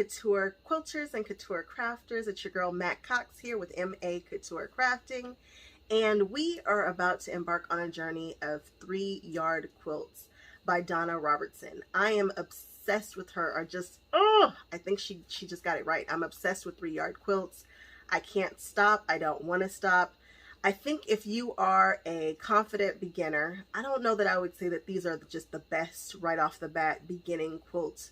couture quilters and couture crafters. It's your girl Matt Cox here with MA Couture Crafting, and we are about to embark on a journey of 3-yard quilts by Donna Robertson. I am obsessed with her, or just, oh, I think she just got it right. I'm obsessed with 3-yard quilts. I can't stop. I don't want to stop. I think if you are a confident beginner, I don't know that I would say that these are just the best right off the bat beginning quilt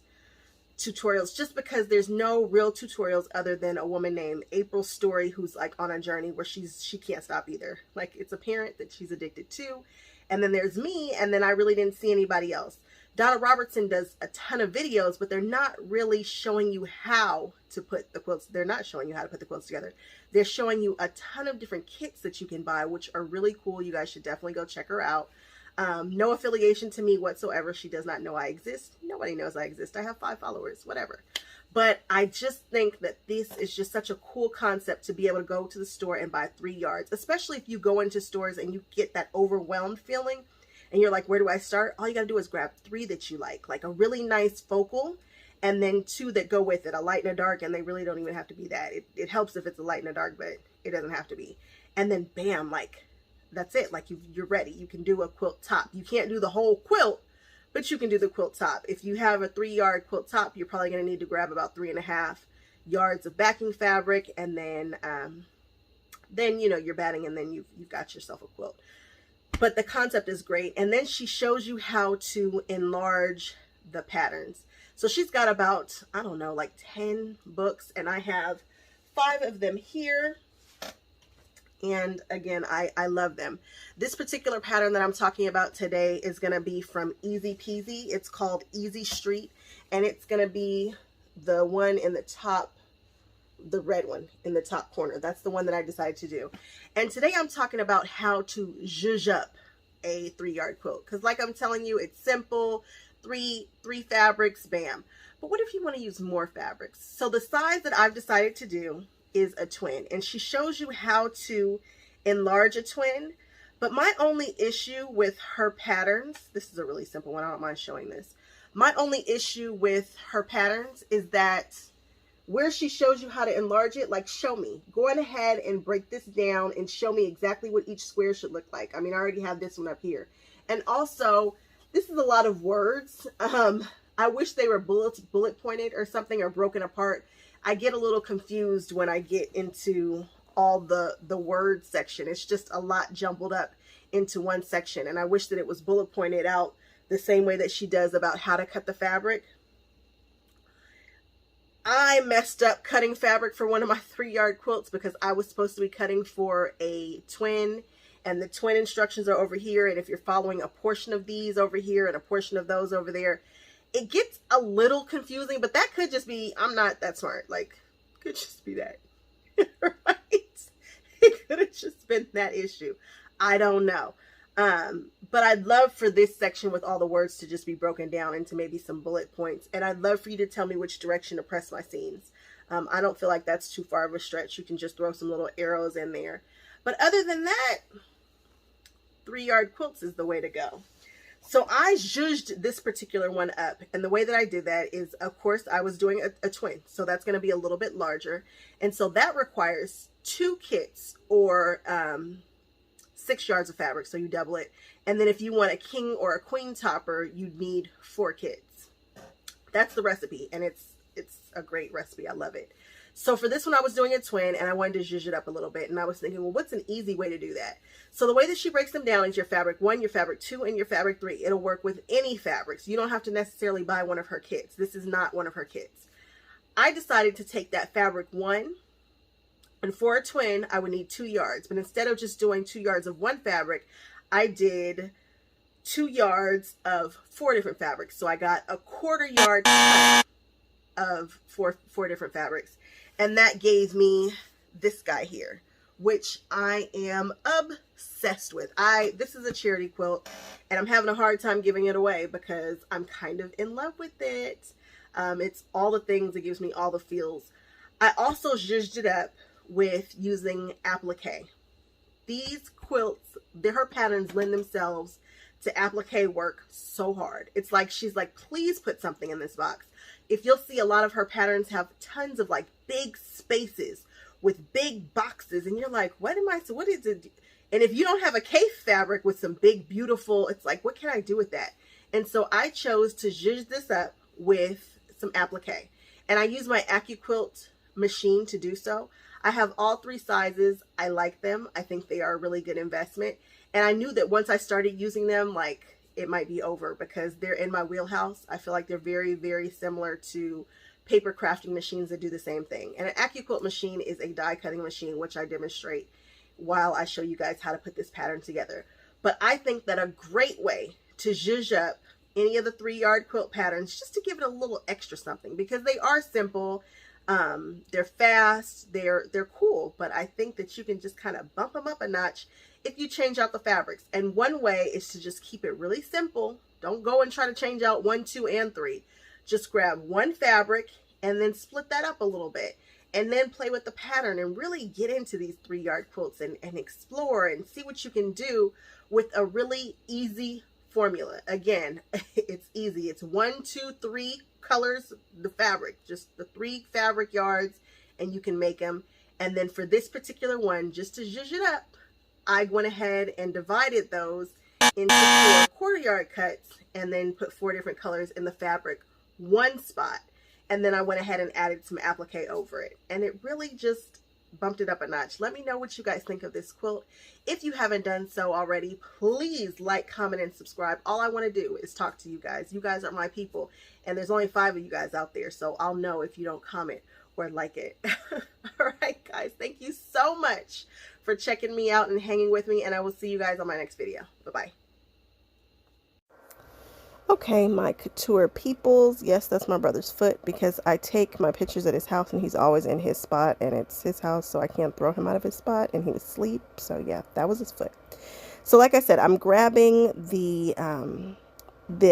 tutorials, just because there's no real tutorials other than a woman named April's story who's like on a journey where she can't stop either. Like, it's apparent that she's addicted to. And then there's me, and then I really didn't see anybody else. Donna Robertson does a ton of videos, but they're not really showing you how to put the quilts. They're not showing you how to put the quilts together. They're showing you a ton of different kits that you can buy, which are really cool. You guys should definitely go check her out. No affiliation to me whatsoever. She does not know I exist. Nobody knows I exist. I have 5 followers, whatever. But I just think that this is just such a cool concept to be able to go to the store and buy 3 yards, especially if you go into stores and you get that overwhelmed feeling and you're like, where do I start? All you got to do is grab 3 that you like a really nice focal, and then 2 that go with it, a light and a dark, and they really don't even have to be that. It helps if it's a light and a dark, but it doesn't have to be. And then bam, like, that's it. Like, you're ready. You can do a quilt top. You can't do the whole quilt, but you can do the quilt top. If you have a 3-yard quilt top, you're probably going to need to grab about 3.5 yards of backing fabric, and then you know, you're batting, and then you've got yourself a quilt. But the concept is great. And then she shows you how to enlarge the patterns. So she's got about, I don't know, like 10 books, and I have 5 of them here. And again, I love them. This particular pattern that I'm talking about today is going to be from Easy Peasy. It's called Easy Street, and it's going to be the one in the top, the red one in the top corner. That's the one that I decided to do. And today I'm talking about how to zhuzh up a 3-yard quilt, because like I'm telling you, it's simple. Three fabrics, bam. But what if you want to use more fabrics? So the size that I've decided to do is a twin, and she shows you how to enlarge a twin. But my only issue with her patterns, this is a really simple one, I don't mind showing this. My only issue with her patterns is that where she shows you how to enlarge it, like, show me. Go on ahead and break this down and show me exactly what each square should look like. I mean, I already have this one up here. And also, this is a lot of words. I wish they were bullet pointed or something, or broken apart. I get a little confused when I get into all the word section. It's just a lot jumbled up into one section. And I wish that it was bullet pointed out the same way that she does about how to cut the fabric. I messed up cutting fabric for one of my 3-yard quilts because I was supposed to be cutting for a twin, and the twin instructions are over here. And if you're following a portion of these over here and a portion of those over there, it gets a little confusing, but that could just be, I'm not that smart. Like, could just be that, right? It could have just been that issue. I don't know. But I'd love for this section with all the words to just be broken down into maybe some bullet points. And I'd love for you to tell me which direction to press my seams. I don't feel like that's too far of a stretch. You can just throw some little arrows in there. But other than that, 3-yard quilts is the way to go. So I zhuzhed this particular one up. And the way that I did that is, of course, I was doing a twin. So that's going to be a little bit larger. And so that requires 2 kits, or 6 yards of fabric. So you double it. And then if you want a king or a queen topper, you'd need 4 kits. That's the recipe. And it's a great recipe. I love it. So for this one, I was doing a twin, and I wanted to zhuzh it up a little bit. And I was thinking, well, what's an easy way to do that? So the way that she breaks them down is your fabric 1, your fabric 2, and your fabric 3. It'll work with any fabrics. You don't have to necessarily buy one of her kits. This is not one of her kits. I decided to take that fabric 1, and for a twin, I would need 2 yards. But instead of just doing 2 yards of one fabric, I did 2 yards of 4 different fabrics. So I got a 1/4 yard cut of four different fabrics. And that gave me this guy here, which I am obsessed with. This is a charity quilt, and I'm having a hard time giving it away because I'm kind of in love with it. It's all the things. It gives me all the feels. I also zhuzhed it up with using applique. These quilts, her patterns lend themselves to applique work so hard. It's like she's like, please put something in this box. if you'll see, a lot of her patterns have tons of like big spaces with big boxes, and you're like, what is it? And if you don't have a case fabric with some big, beautiful, it's like, what can I do with that? And so I chose to zhuzh this up with some applique. And I use my Accuquilt machine to do so. I have all 3 sizes. I like them. I think they are a really good investment. And I knew that once I started using them, like, it might be over because they're in my wheelhouse. I feel like they're very, very similar to paper crafting machines that do the same thing. And an Accuquilt machine is a die cutting machine, which I demonstrate while I show you guys how to put this pattern together. But I think that a great way to zhuzh up any of the 3-yard quilt patterns, just to give it a little extra something, because they are simple, they're fast, they're cool, but I think that you can just kind of bump them up a notch if you change out the fabrics. And one way is to just keep it really simple. Don't go and try to change out 1, 2, and 3. Just grab one fabric and then split that up a little bit, and then play with the pattern and really get into these 3-yard quilts and explore and see what you can do with a really easy formula. Again, it's easy. It's 1, 2, 3 colors, the fabric, just the 3 fabric yards, and you can make them. And then for this particular one, just to zhuzh it up, I went ahead and divided those into 4 quarter-yard cuts, and then put 4 different colors in the fabric, one spot. And then I went ahead and added some applique over it, and it really just bumped it up a notch. Let me know what you guys think of this quilt. If you haven't done so already, please like, comment, and subscribe. All I want to do is talk to you guys. You guys are my people, and there's only 5 of you guys out there, so I'll know if you don't comment or like it. All right, guys, thank you so much for checking me out and hanging with me, and I will see you guys on my next video. Bye-bye. Okay, my couture peoples. Yes, that's my brother's foot, because I take my pictures at his house and he's always in his spot, and it's his house, so I can't throw him out of his spot, and he was asleep. So yeah, that was his foot. So like I said, I'm grabbing the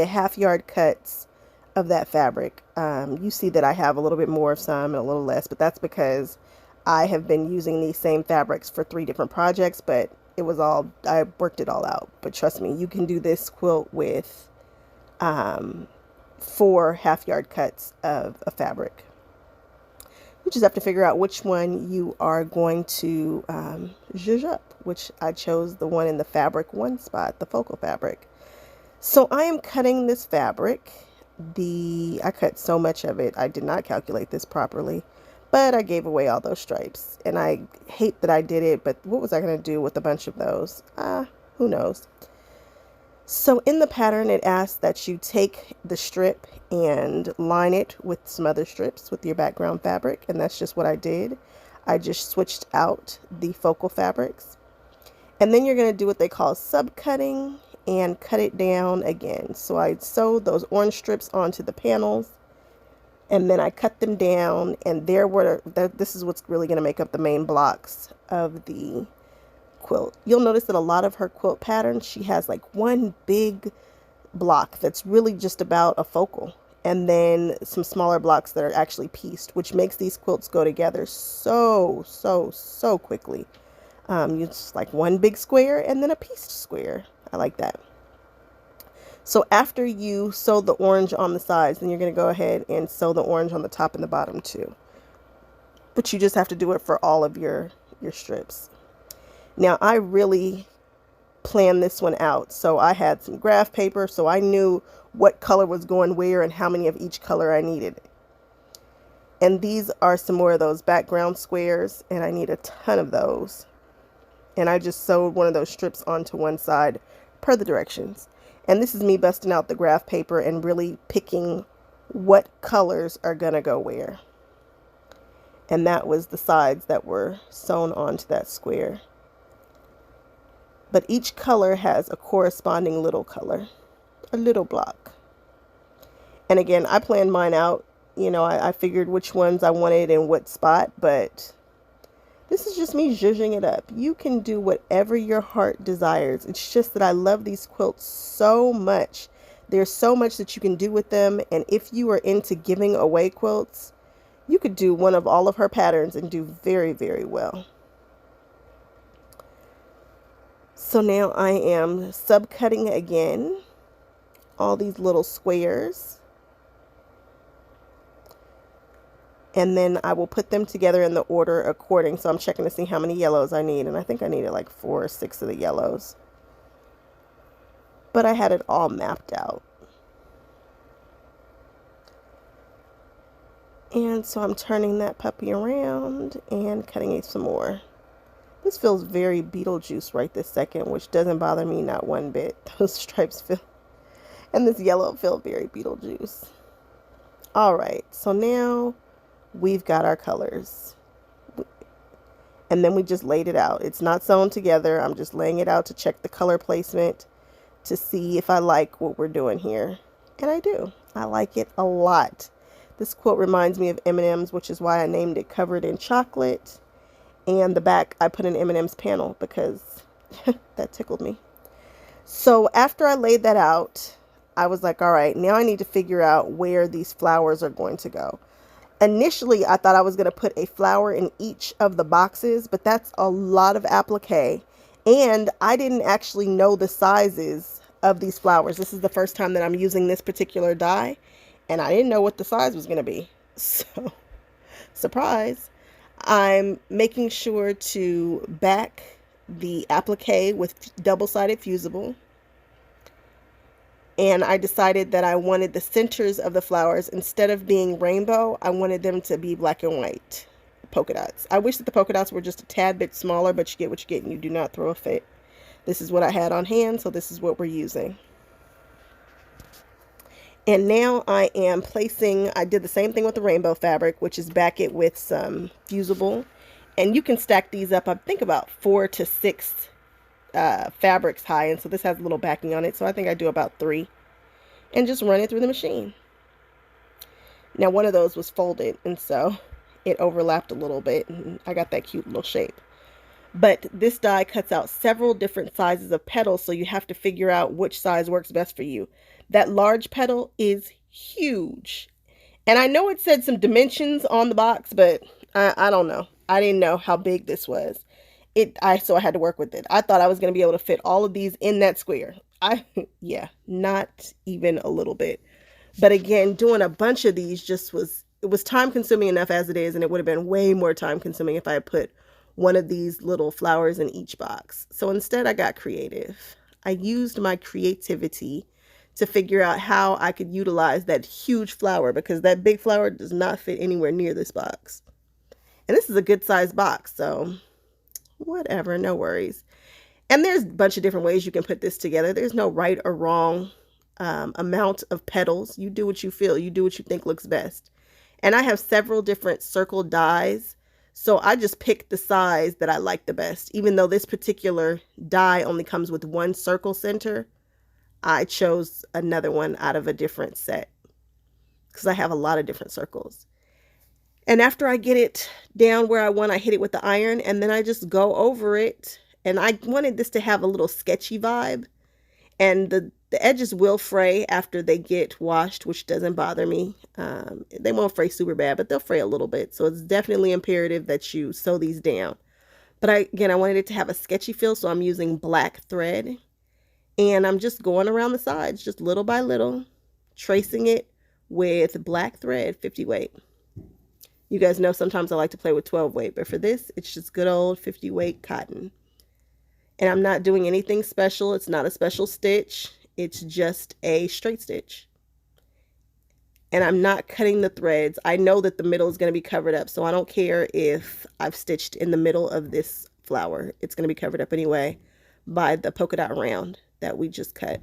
half-yard cuts of that fabric. You see that I have a little bit more of some and a little less, but that's because I have been using these same fabrics for 3 different projects, but it was all, I worked it all out. But trust me, you can do this quilt with 4 half-yard cuts of a fabric. You just have to figure out which one you are going to zhuzh up, which I chose the one in the fabric 1 spot, the focal fabric. So I am cutting this fabric. I cut so much of it, I did not calculate this properly, but I gave away all those stripes, and I hate that I did it, but what was I going to do with a bunch of those? Who knows? So in the pattern, it asks that you take the strip and line it with some other strips with your background fabric, and that's just what I did. I just switched out the focal fabrics. And then you're going to do what they call subcutting and cut it down again. So I sewed those orange strips onto the panels, and then I cut them down, and this is what's really going to make up the main blocks of the quilt. You'll notice that a lot of her quilt patterns, she has like one big block that's really just about a focal, and then some smaller blocks that are actually pieced, which makes these quilts go together so quickly. You just like one big square and then a pieced square. I like that. So after you sew the orange on the sides, then you're going to go ahead and sew the orange on the top and the bottom too. But you just have to do it for all of your strips. Now, I really planned this one out. So I had some graph paper, so I knew what color was going where and how many of each color I needed. And these are some more of those background squares, and I need a ton of those. And I just sewed one of those strips onto one side per the directions. And this is me busting out the graph paper and really picking what colors are gonna go where. And that was the sides that were sewn onto that square. But each color has a corresponding little color, a little block. And again, I planned mine out. You know, I figured which ones I wanted in what spot, but this is just me zhuzhing it up. You can do whatever your heart desires. It's just that I love these quilts so much. There's so much that you can do with them. And if you are into giving away quilts, you could do one of all of her patterns and do very, very well. So now I am subcutting again all these little squares. And then I will put them together in the order according. So I'm checking to see how many yellows I need. And I think I needed like 4 or 6 of the yellows. But I had it all mapped out. And so I'm turning that puppy around and cutting it some more. This feels very Beetlejuice right this second, which doesn't bother me not one bit. Those stripes feel, and this yellow feel very Beetlejuice. All right, so now we've got our colors. And then we just laid it out. It's not sewn together. I'm just laying it out to check the color placement to see if I like what we're doing here. And I do. I like it a lot. This quilt reminds me of M&M's, which is why I named it Covered in Chocolate. And the back, I put an M&M's panel because that tickled me. So after I laid that out, I was like, all right, now I need to figure out where these flowers are going to go. Initially, I thought I was going to put a flower in each of the boxes, but that's a lot of applique. And I didn't actually know the sizes of these flowers. This is the first time that I'm using this particular die, and I didn't know what the size was going to be. So, surprise. I'm making sure to back the applique with double-sided fusible. And I decided that I wanted the centers of the flowers, instead of being rainbow, I wanted them to be black and white polka dots. I wish that the polka dots were just a tad bit smaller, but you get what you get and you do not throw a fit. This is what I had on hand, so this is what we're using. And now I am placing, I did the same thing with the rainbow fabric, which is back it with some fusible. And you can stack these up, I think about 4 to 6 fabrics high. And so this has a little backing on it. So I think I do about 3. And just run it through the machine. Now one of those was folded, and so it overlapped a little bit. And I got that cute little shape. But this die cuts out several different sizes of petals, so you have to figure out which size works best for you. That large petal is huge. And I know it said some dimensions on the box, but I don't know. I didn't know how big this was. So I had to work with it. I thought I was going to be able to fit all of these in that square. Yeah, not even a little bit. But again, doing a bunch of these it was time consuming enough as it is, and it would have been way more time consuming if I had put one of these little flowers in each box. So instead I got creative. I used my creativity to figure out how I could utilize that huge flower, because that big flower does not fit anywhere near this box. And this is a good size box, so whatever, no worries. And there's a bunch of different ways you can put this together. There's no right or wrong amount of petals. You do what you feel. You do what you think looks best. And I have several different circle dies, so I just picked the size that I like the best. Even though this particular die only comes with one circle center, I chose another one out of a different set because I have a lot of different circles. And after I get it down where I want, I hit it with the iron, and then I just go over it. And I wanted this to have a little sketchy vibe. And the edges will fray after they get washed, which doesn't bother me. They won't fray super bad, but they'll fray a little bit. So it's definitely imperative that you sew these down. But I wanted it to have a sketchy feel, so I'm using black thread. And I'm just going around the sides, just little by little, tracing it with black thread, 50 weight. You guys know sometimes I like to play with 12 weight, but for this, it's just good old 50 weight cotton. And I'm not doing anything special. It's not a special stitch. It's just a straight stitch. And I'm not cutting the threads. I know that the middle is going to be covered up, so I don't care if I've stitched in the middle of this flower. It's going to be covered up anyway by the polka dot round that we just cut.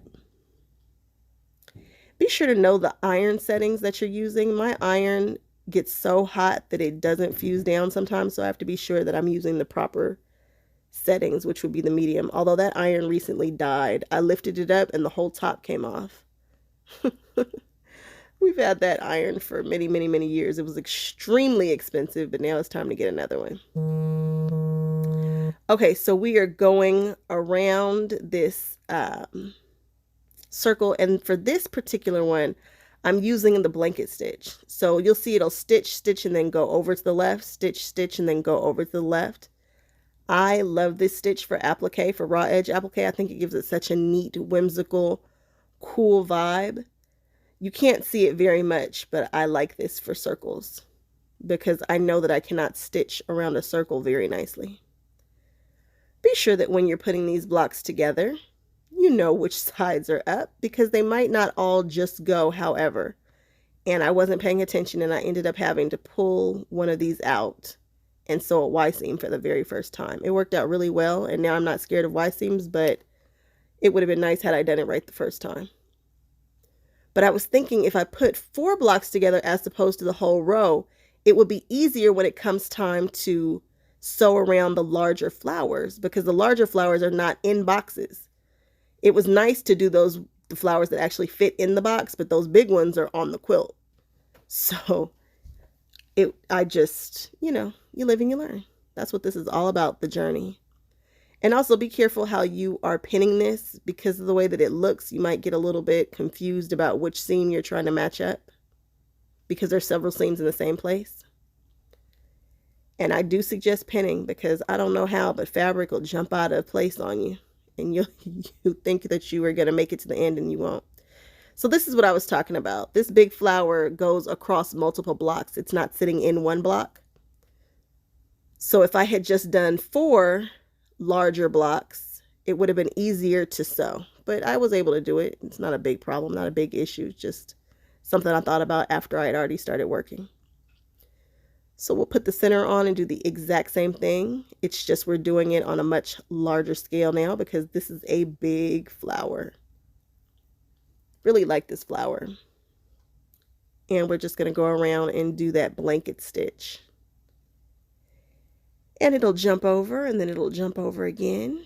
Be sure to know the iron settings that you're using. My iron gets so hot that it doesn't fuse down sometimes, so I have to be sure that I'm using the proper settings, which would be the medium. Although that iron recently died, I lifted it up and the whole top came off. We've had that iron for many, many, many years. It was extremely expensive, but now it's time to get another one. Okay, so we are going around this circle, and for this particular one, I'm using the blanket stitch. So you'll see it'll stitch, stitch, and then go over to the left, stitch, stitch, and then go over to the left. I love this stitch for applique, for raw edge applique. I think it gives it such a neat, whimsical, cool vibe. You can't see it very much, but I like this for circles. because I know that I cannot stitch around a circle very nicely. Be sure that when you're putting these blocks together, you know which sides are up, because they might not all just go however. And I wasn't paying attention, and I ended up having to pull one of these out and sew a Y-seam for the very first time. It worked out really well, and now I'm not scared of Y-seams, but it would have been nice had I done it right the first time. But I was thinking if I put 4 blocks together as opposed to the whole row, it would be easier when it comes time to sew around the larger flowers, because the larger flowers are not in boxes. It was nice to do the flowers that actually fit in the box, but those big ones are on the quilt. So I just, you live and you learn. That's what this is all about, the journey. And also be careful how you are pinning this, because of the way that it looks, you might get a little bit confused about which seam you're trying to match up, because there's several seams in the same place. And I do suggest pinning, because I don't know how, but fabric will jump out of place on you, and you'll think that you are going to make it to the end, and you won't. So this is what I was talking about. This big flower goes across multiple blocks. It's not sitting in one block. So if I had just done 4 larger blocks, it would have been easier to sew. But I was able to do it. It's not a big problem, not a big issue. Just something I thought about after I had already started working. So we'll put the center on and do the exact same thing. It's just we're doing it on a much larger scale now, because this is a big flower. Really like this flower. And we're just going to go around and do that blanket stitch. And it'll jump over, and then it'll jump over again.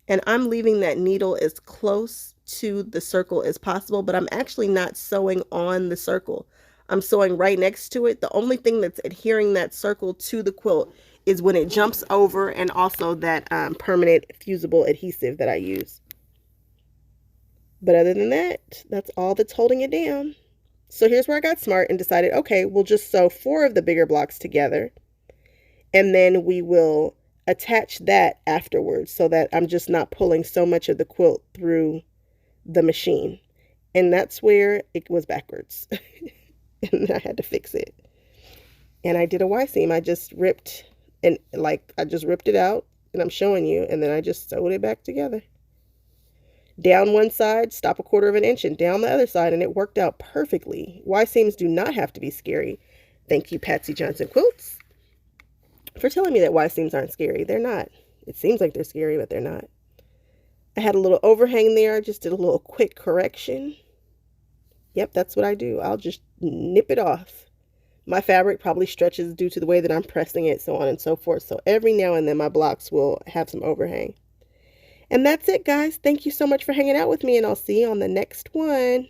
And I'm leaving that needle as close to the circle as possible, but I'm actually not sewing on the circle. I'm sewing right next to it. The only thing that's adhering that circle to the quilt is when it jumps over, and also that permanent fusible adhesive that I use. But other than that, that's all that's holding it down. So here's where I got smart and decided, okay, we'll just sew 4 of the bigger blocks together, and then we will attach that afterwards, so that I'm just not pulling so much of the quilt through the machine. And that's where it was backwards. And I had to fix it. And I did a Y-seam. I just ripped it out, and I'm showing you, and then I just sewed it back together. Down one side, stop 1/4 inch, and down the other side, and it worked out perfectly. Y-seams do not have to be scary. Thank you, Patsy Johnson Quilts, for telling me that Y-seams aren't scary. They're not. It seems like they're scary, but they're not. I had a little overhang there. I just did a little quick correction. Yep, that's what I do. I'll just nip it off. My fabric probably stretches due to the way that I'm pressing it, so on and so forth. So every now and then my blocks will have some overhang. And that's it, guys. Thank you so much for hanging out with me, and I'll see you on the next one.